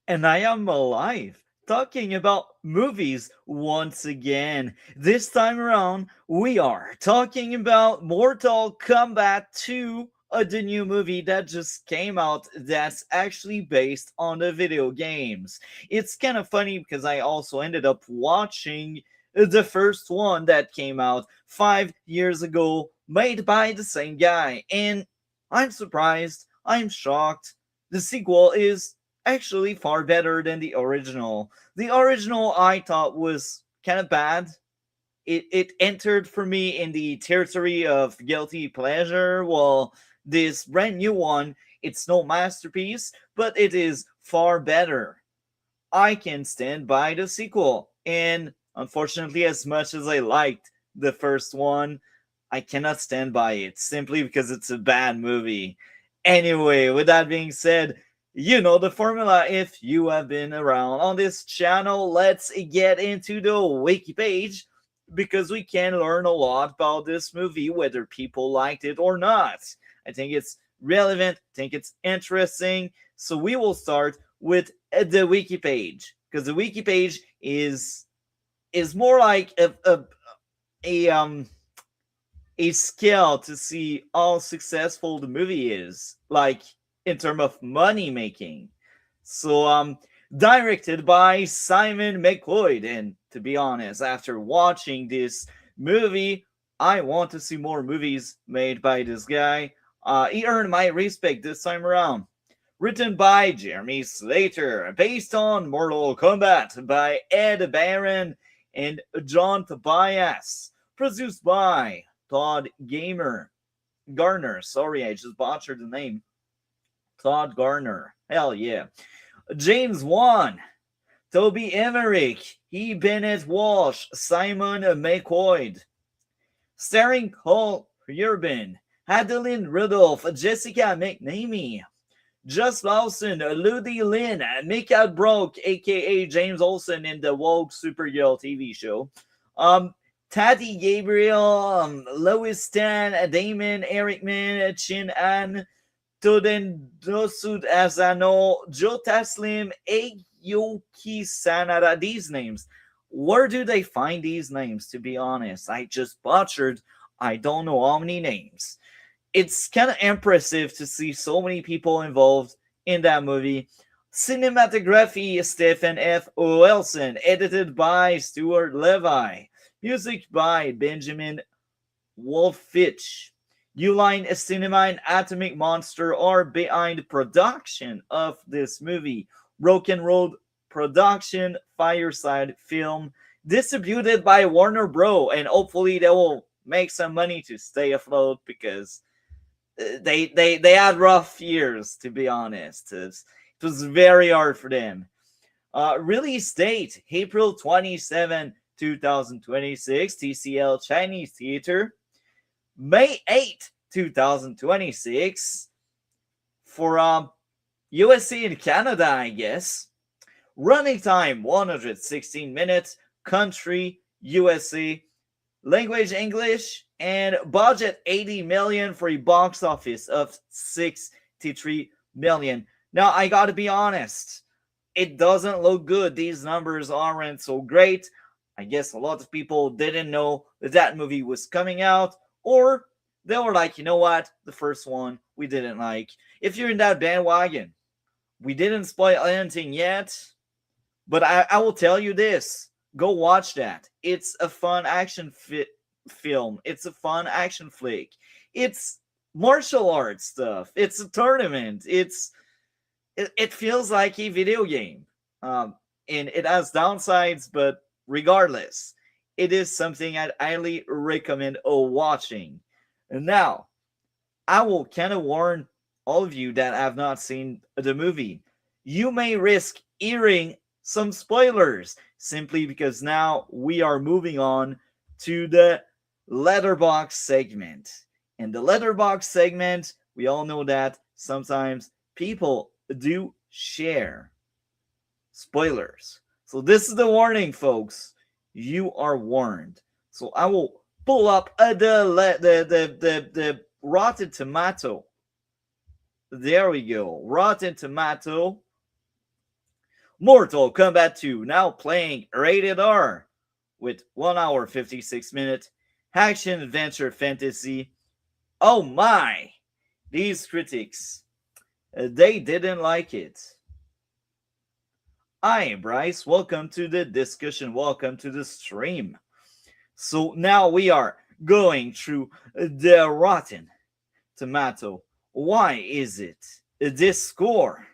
And I am alive, talking about movies once again. This time around, we are talking about Mortal Kombat 2, the new movie that just came out that's actually based on the video games. It's kind of funny because I also ended up watching the first one that came out 5 years ago, made by the same guy, and I'm surprised, I'm shocked. The sequel is actually far better than the original. The original I thought was kind of bad. It entered for me in the territory of guilty pleasure, while this brand new one, it's no masterpiece, but it is far better. I can stand by the sequel, and unfortunately, as much as I liked the first one, I cannot stand by it simply because it's a bad movie. Anyway, with that being said, you know the formula if you have been around on this channel. Let's get into the wiki page because we can learn a lot about this movie, whether people liked it or not. I think it's relevant, I think it's interesting. So we will start with the wiki page because the wiki page is more like a a scale to see how successful the movie is, like in terms of money making. So, directed by Simon McLeod, and to be honest, after watching this movie, I want to see more movies made by this guy. He earned my respect this time around. Written by Jeremy Slater, based on Mortal Kombat by Ed Barron and John Tobias, produced by Todd Garner. Sorry, I just butchered the name. Todd Garner. Hell yeah. James Wan, Toby Emmerich, E. Bennett Walsh, Simon McCoy. Starring Cole Urban, Adeline Rudolph, Jessica McNamee, Just Lawson, Ludi Lynn, Mika Brock, aka James Olsen in the Woke Supergirl TV show. Tati Gabriel, Lois Stan, Damon, Eric Min, Chin An, Toden Dosud Azano, Jota Slim, Ayoki Sanada. These names. Where do they find these names, to be honest? I just butchered. I don't know how many names. It's kind of impressive to see so many people involved in that movie. Cinematography, Stephen F. Wilson. Edited by Stuart Levi. Music by Benjamin Wolfich. Uline Cinema and Atomic Monster are behind production of this movie. Broken Road Production, Fireside Film, distributed by Warner Bros. And hopefully they will make some money to stay afloat because they had rough years, to be honest. It was very hard for them. Release date April 27, 2026, TCL Chinese Theater. May 8, 2026 for USA and Canada, I guess. Running time 116 minutes. Country USA. Language English. And budget 80 million for a box office of 63 million. Now, I gotta be honest, it doesn't look good. These numbers aren't so great. I guess a lot of people didn't know that movie was coming out, or they were like, you know what, the first one we didn't like. If you're in that bandwagon, we didn't spoil anything yet, but I will tell you this: go watch that. It's a fun action film. It's a fun action flick. It's martial arts stuff. It's a tournament. It feels like a video game. And it has downsides, but regardless, it is something I'd highly recommend watching. And now, I will kind of warn all of you that have not seen the movie. You may risk hearing some spoilers simply because now we are moving on to the letterbox segment. In the letterbox segment, we all know that sometimes people do share spoilers. So this is the warning, folks. You are warned. So I will pull up the Rotten Tomato. There we go. Rotten Tomato. Mortal Kombat 2 now playing rated R with 1 hour 56 minutes. Action adventure fantasy. Oh my! These critics, they didn't like it. Hi, Bryce. Welcome to the discussion. Welcome to the stream. So now we are going through the Rotten Tomato. Why is it this score?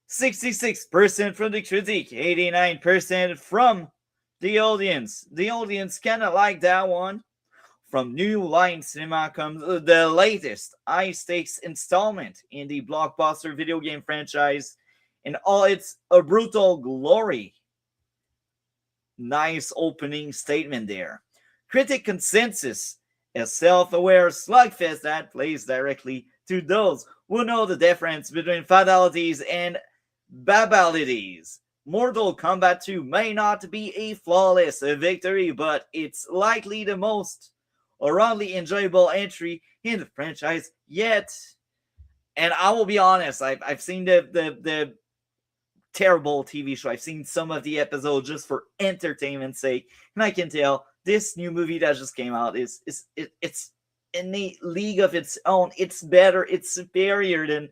66% from the critic, 89% from the audience. The audience kind of like that one. From New Line Cinema comes the latest high stakes installment in the blockbuster video game franchise in all its brutal glory. Nice opening statement there. Critic consensus: a self-aware slugfest that plays directly to those who know the difference between fatalities and babalities. Mortal Kombat 2 may not be a flawless victory, but it's likely the most roundly enjoyable entry in the franchise yet. And I will be honest, I've seen the terrible TV show. I've seen some of the episodes just for entertainment's sake, and I can tell this new movie that just came out it's in a league of its own. It's better, it's superior than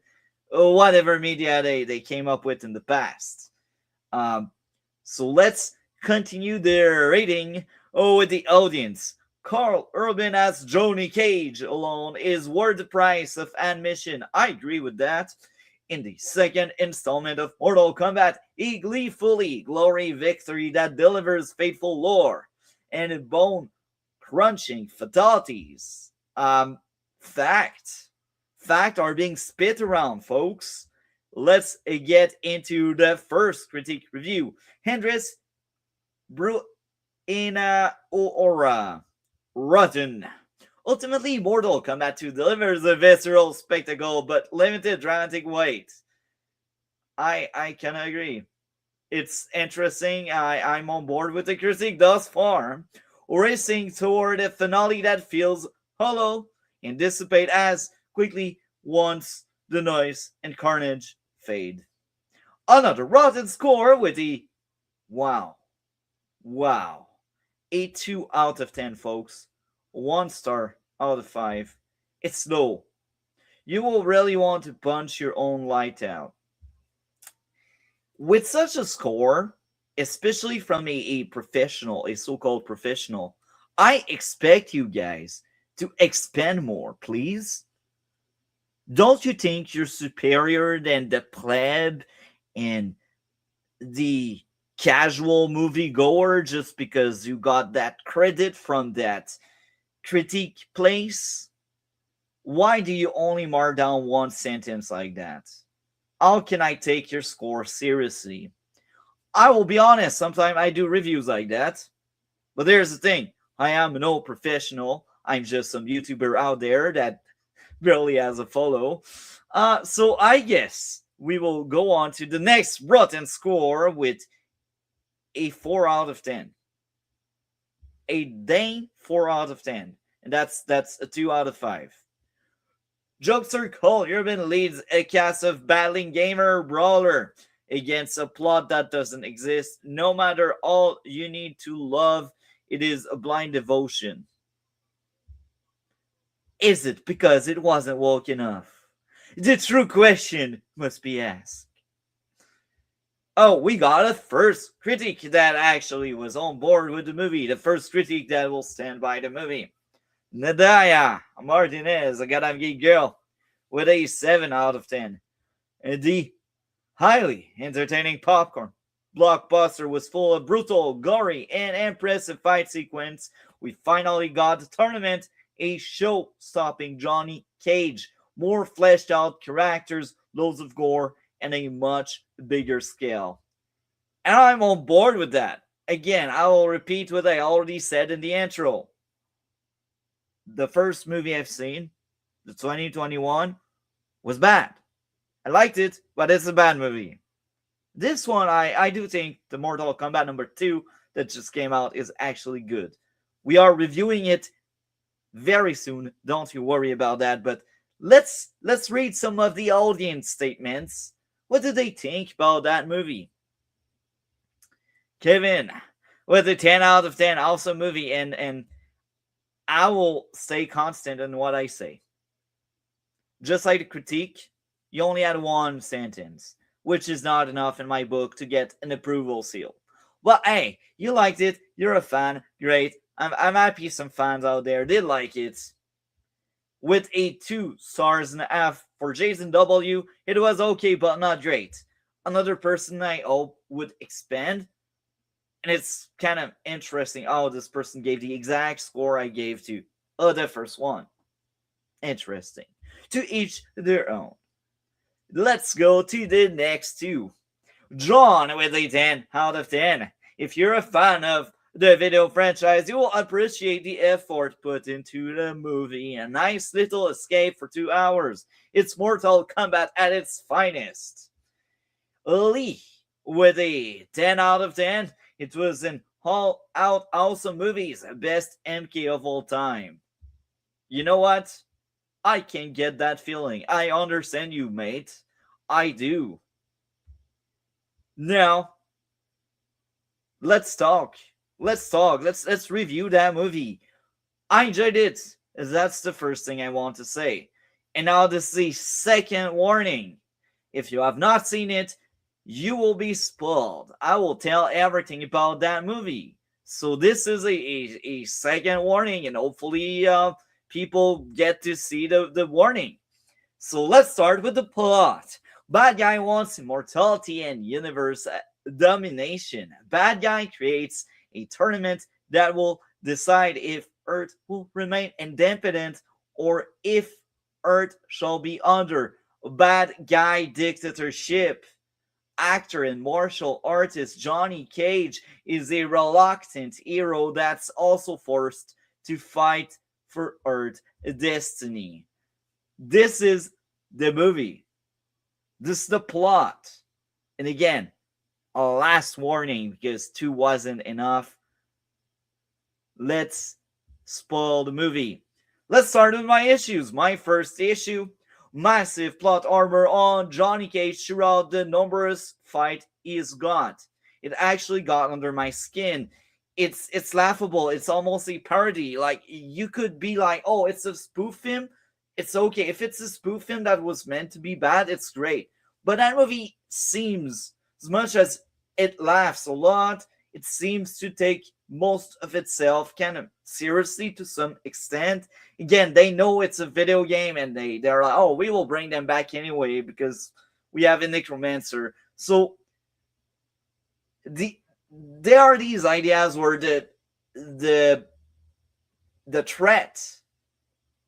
whatever media they came up with in the past. So let's continue the rating with the audience. Carl Urban as Johnny Cage alone is worth the price of admission. I agree with that. In the second installment of Mortal Kombat, a gleefully glory victory that delivers faithful lore and bone-crunching fatalities. Fact are being spit around, folks. Let's get into the first critique review. Hendris Bruina Ora Rotten. Ultimately, Mortal Kombat 2 delivers a visceral spectacle but limited dramatic weight. I can agree. It's interesting. I'm on board with the critique thus far. Racing toward a finale that feels hollow and dissipate as quickly once the noise and carnage fade. Another rotten score with the wow. A 2 out of 10, folks. 1 star out of 5. It's low. You will really want to punch your own light out. With such a score, especially from a professional, a so-called professional, I expect you guys to expand more, please. Don't you think you're superior than the pleb and the casual moviegoer just because you got that credit from that critique place? Why do you only mark down one sentence like that? How can I take your score seriously? I will be honest, sometimes I do reviews like that. But there's the thing, I am no professional. I'm just some YouTuber out there that barely has a follow. So I guess we will go on to the next rotten score with a 4 out of 10. A dang 4 out of 10. And that's a 2 out of 5. Jokester Cole Urban leads a cast of battling gamer brawler against a plot that doesn't exist. No matter all you need to love, it is a blind devotion. Is it because it wasn't woke enough? The true question must be asked. Oh, we got a first critic that actually was on board with the movie. The first critic that will stand by the movie. Nadaya Martinez, a goddamn geek girl, with a 7 out of 10. And the highly entertaining popcorn blockbuster was full of brutal, gory, and impressive fight sequence. We finally got the tournament, a show-stopping Johnny Cage, more fleshed out characters, loads of gore, and a much bigger scale. And I'm on board with that. Again, I will repeat what I already said in the intro. The first movie I've seen, the 2021, was bad. I liked it, but it's a bad movie. This one, I do think the Mortal Kombat number 2 that just came out is actually good. We are reviewing it very soon. Don't you worry about that. But let's read some of the audience statements. What do they think about that movie? Kevin with a 10 out of 10 awesome movie, and I will stay constant in what I say. Just like the critique, you only had one sentence, which is not enough in my book to get an approval seal. But hey, you liked it, you're a fan, great. I'm happy some fans out there did like it. With a 2 stars and a half for Jason W, it was okay but not great. Another person I hope would expand, and it's kind of interesting how this person gave the exact score I gave to the first one. Interesting. To each their own. Let's go to the next two. John with a 10 out of 10. If you're a fan of the video franchise, you will appreciate the effort put into the movie. A nice little escape for 2 hours. It's Mortal Kombat at its finest. Lee with a 10 out of 10. It was an all-out awesome movie's best MK of all time. You know what? I can get that feeling. I understand you, mate. I do. Now, let's talk. Let's review that movie. I enjoyed it. That's the first thing I want to say. And now this is the second warning. If you have not seen it, you will be spoiled. I will tell everything about that movie. So this is a second warning, and hopefully people get to see the warning. So let's start with the plot. Bad guy wants immortality and universe domination. Bad guy creates a tournament that will decide if Earth will remain independent or if Earth shall be under bad guy dictatorship. Actor and martial artist Johnny Cage is a reluctant hero that's also forced to fight for Earth destiny. This is the movie. This is the plot. And again, a last warning because 2 wasn't enough. Let's spoil the movie. Let's start with my issues. My first issue: massive plot armor on Johnny Cage throughout the numerous fight he's got. It actually got under my skin. It's laughable. It's almost a parody. Like, you could be like, oh, it's a spoof film. It's okay. If it's a spoof film that was meant to be bad, it's great. But that movie seems, as much as it laughs a lot, it seems to take most of itself kind of seriously to some extent. Again, they know it's a video game, and they're like, oh, we will bring them back anyway because we have a necromancer. So there are these ideas where the threat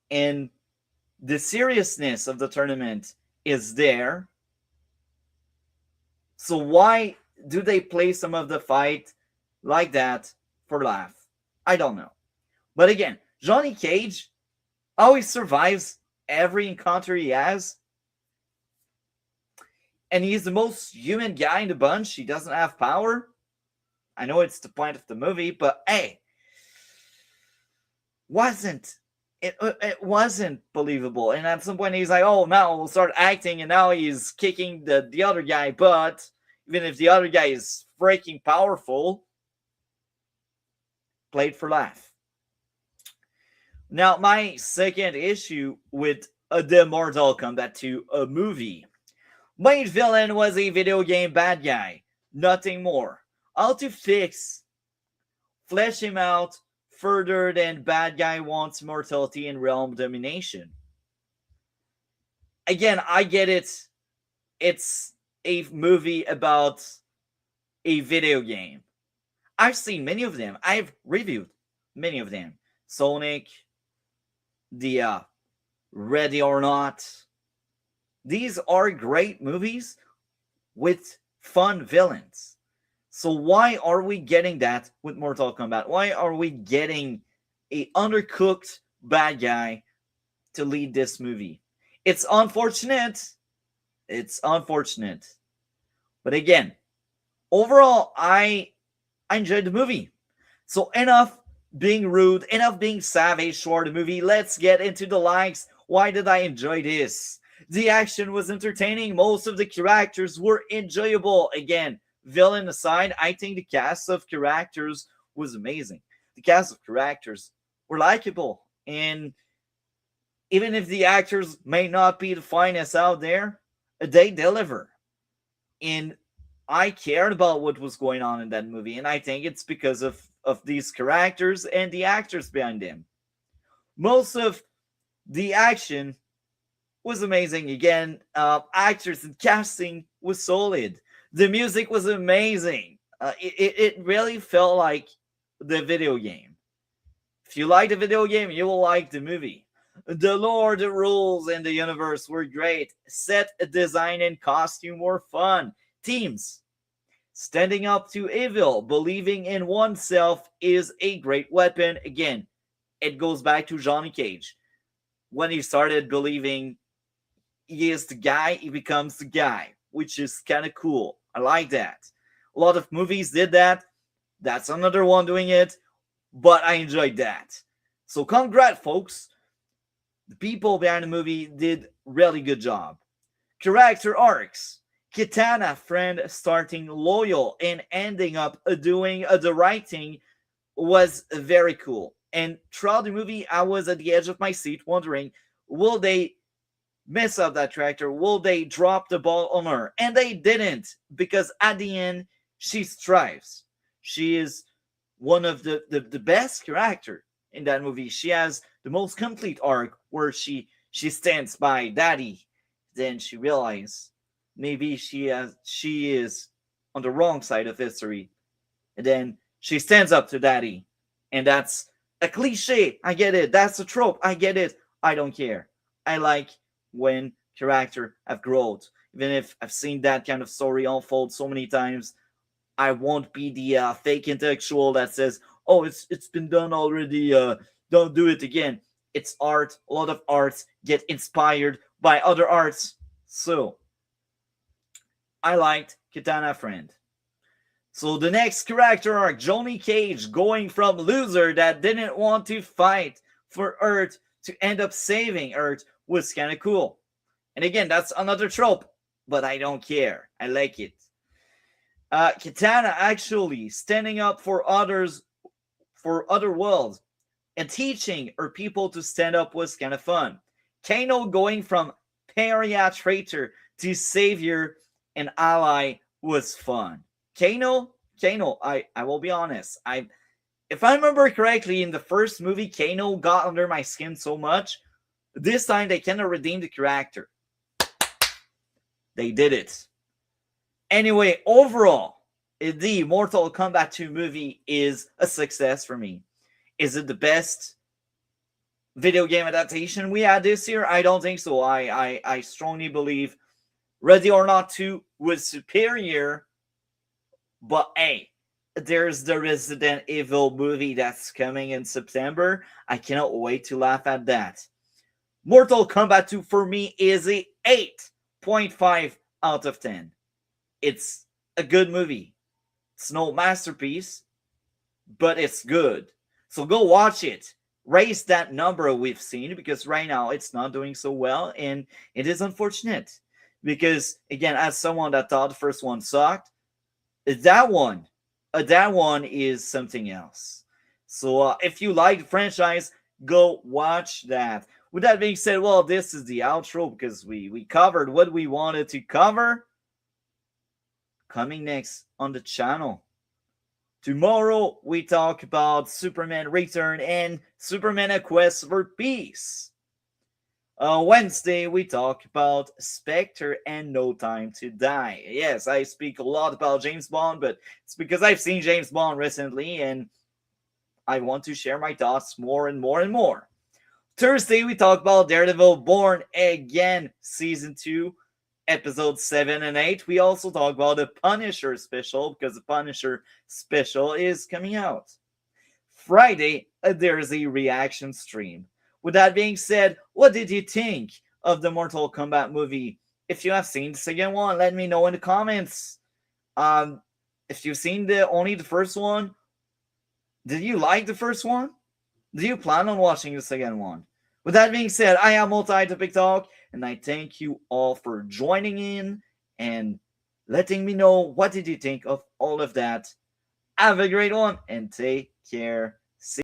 and the seriousness of the tournament is there. So why do they play some of the fight like that for laugh? I don't know. But again, Johnny Cage always survives every encounter he has. And he's the most human guy in the bunch. He doesn't have power. I know it's the point of the movie, but hey, it wasn't believable. And at some point he's like, oh, now we'll start acting, and now he's kicking the other guy butt, even if the other guy is freaking powerful. Played for laugh. Now, my second issue with the Mortal Kombat 2 movie. Main villain was a video game bad guy. Nothing more. How to fix? Flesh him out further than bad guy wants immortality and realm domination. Again, I get it. It's a movie about a video game. I've seen many of them. I've reviewed many of them. Sonic, the Ready or Not. These are great movies with fun villains. So why are we getting that with Mortal Kombat? Why are we getting a undercooked bad guy to lead this movie? It's unfortunate. It's unfortunate. But again, overall, I enjoyed the movie. So enough being rude, enough being savage for the movie. Let's get into the likes. Why did I enjoy this? The action was entertaining. Most of the characters were enjoyable. Again, villain aside, I think the cast of characters was amazing. The cast of characters were likable, and even if the actors may not be the finest out there, they deliver. And I cared about what was going on in that movie, and I think it's because of these characters and the actors behind them. Most of the action was amazing. Again, actors and casting was solid. The music was amazing. It really felt like the video game. If you like the video game, you will like the movie. The lore, the rules, and the universe were great. Set design and costume were fun. Teams. Standing up to evil, believing in oneself is a great weapon. Again, it goes back to Johnny Cage. When he started believing he is the guy, he becomes the guy, which is kind of cool. I like that. A lot of movies did that. That's another one doing it, but I enjoyed that. So congrats, folks. The people behind the movie did really good job. Character arcs. Kitana friend starting loyal and ending up doing the right thing was very cool. And throughout the movie, I was at the edge of my seat wondering, will they mess up that character? Will they drop the ball on her? And they didn't, because at the end, she strives. She is one of the best character in that movie. She has the most complete arc where she stands by Daddy. Then she realizes maybe she is on the wrong side of history. And then she stands up to Daddy. And that's a cliche. I get it. That's a trope. I get it. I don't care. I like when character have growth. Even if I've seen that kind of story unfold so many times, I won't be the fake intellectual that says, "Oh, it's been done already. Don't do it again." It's art. A lot of arts get inspired by other arts. So I liked Kitana Friend. So the next character arc, Johnny Cage going from loser that didn't want to fight for Earth to end up saving Earth was kind of cool. And again, that's another trope, but I don't care. I like it. Kitana actually standing up for others, for other worlds, and teaching her people to stand up was kind of fun. Kano going from pariah traitor to savior and ally was fun. Kano, I will be honest. If I remember correctly, in the first movie, Kano got under my skin so much. This time they kind of redeemed the character. They did it. Anyway, overall, the Mortal Kombat 2 movie is a success for me. Is it the best video game adaptation we had this year? I don't think so. I strongly believe Ready or Not 2 was superior. But hey, there's the Resident Evil movie that's coming in September. I cannot wait to laugh at that. Mortal Kombat 2 for me is a 8.5 out of 10. It's a good movie. It's no masterpiece, but it's good. So go watch it. Raise that number we've seen, because right now it's not doing so well, and it is unfortunate. Because again, as someone that thought the first one sucked, that one is something else. So if you like the franchise, go watch that. With that being said, well, this is the outro, because we covered what we wanted to cover. Coming next on the channel. Tomorrow we talk about Superman Return and Superman A Quest for Peace. Wednesday, we talk about Spectre and No Time to Die. Yes, I speak a lot about James Bond, but it's because I've seen James Bond recently, and I want to share my thoughts more and more and more. Thursday, we talk about Daredevil Born Again, Season 2, Episodes 7 and 8. We also talk about the Punisher special, because the Punisher special is coming out. Friday, there's a reaction stream. With that being said, what did you think of the Mortal Kombat movie? If you have seen the second one, let me know in the comments. If you've seen only the first one, did you like the first one? Do you plan on watching the second one? With that being said, I am Multi-Topic Talk, and I thank you all for joining in, and letting me know what did you think of all of that. Have a great one and take care.